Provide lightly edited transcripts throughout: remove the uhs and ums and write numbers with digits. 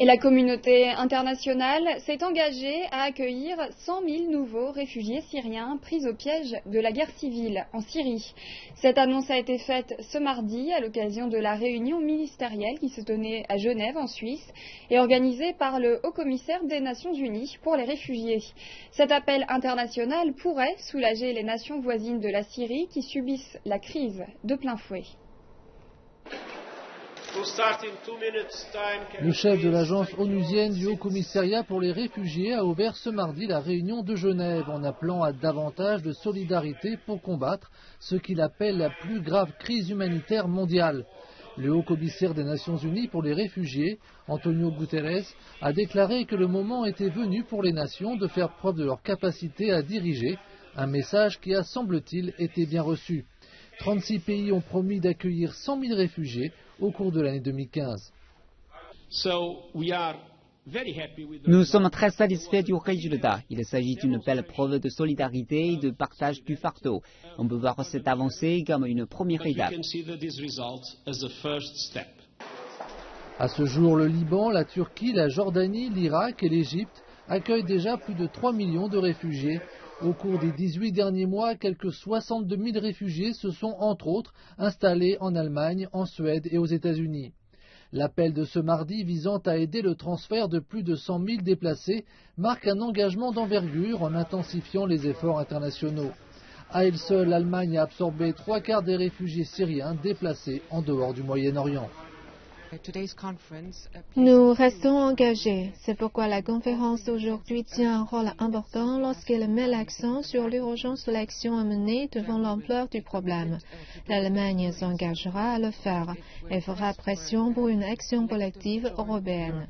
Et la communauté internationale s'est engagée à accueillir 100 000 nouveaux réfugiés syriens pris au piège de la guerre civile en Syrie. Cette annonce a été faite ce mardi à l'occasion de la réunion ministérielle qui se tenait à Genève en Suisse et organisée par le Haut-Commissaire des Nations Unies pour les réfugiés. Cet appel international pourrait soulager les nations voisines de la Syrie qui subissent la crise de plein fouet. Le chef de l'agence onusienne du Haut-Commissariat pour les réfugiés a ouvert ce mardi la réunion de Genève en appelant à davantage de solidarité pour combattre ce qu'il appelle la plus grave crise humanitaire mondiale. Le Haut-Commissaire des Nations Unies pour les réfugiés, Antonio Guterres, a déclaré que le moment était venu pour les nations de faire preuve de leur capacité à diriger, un message qui a, semble-t-il, été bien reçu. 36 pays ont promis d'accueillir 100 000 réfugiés au cours de l'année 2015. Nous sommes très satisfaits du résultat. Il s'agit d'une belle preuve de solidarité et de partage du fardeau. On peut voir cette avancée comme une première étape. À ce jour, le Liban, la Turquie, la Jordanie, l'Irak et l'Égypte accueillent déjà plus de 3 millions de réfugiés. Au cours des 18 derniers mois, quelques 62 000 réfugiés se sont, entre autres, installés en Allemagne, en Suède et aux États-Unis. L'appel de ce mardi visant à aider le transfert de plus de 100 000 déplacés marque un engagement d'envergure en intensifiant les efforts internationaux. À elle seule, l'Allemagne a absorbé 3/4 des réfugiés syriens déplacés en dehors du Moyen-Orient. Nous restons engagés. C'est pourquoi la conférence d'aujourd'hui tient un rôle important lorsqu'elle met l'accent sur l'urgence de l'action à mener devant l'ampleur du problème. L'Allemagne s'engagera à le faire et fera pression pour une action collective européenne.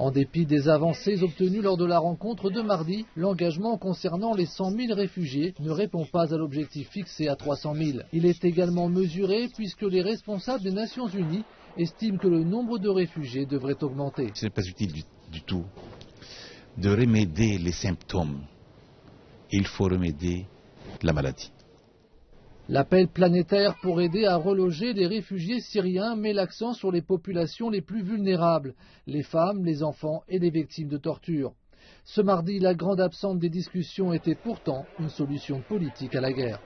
En dépit des avancées obtenues lors de la rencontre de mardi, l'engagement concernant les 100 000 réfugiés ne répond pas à l'objectif fixé à 300 000. Il est également mesuré puisque les responsables des Nations Unies estiment que le nombre de réfugiés devrait augmenter. Ce n'est pas utile du tout de remédier les symptômes. Il faut remédier la maladie. L'appel planétaire pour aider à reloger les réfugiés syriens met l'accent sur les populations les plus vulnérables, les femmes, les enfants et les victimes de torture. Ce mardi, la grande absente des discussions était pourtant une solution politique à la guerre.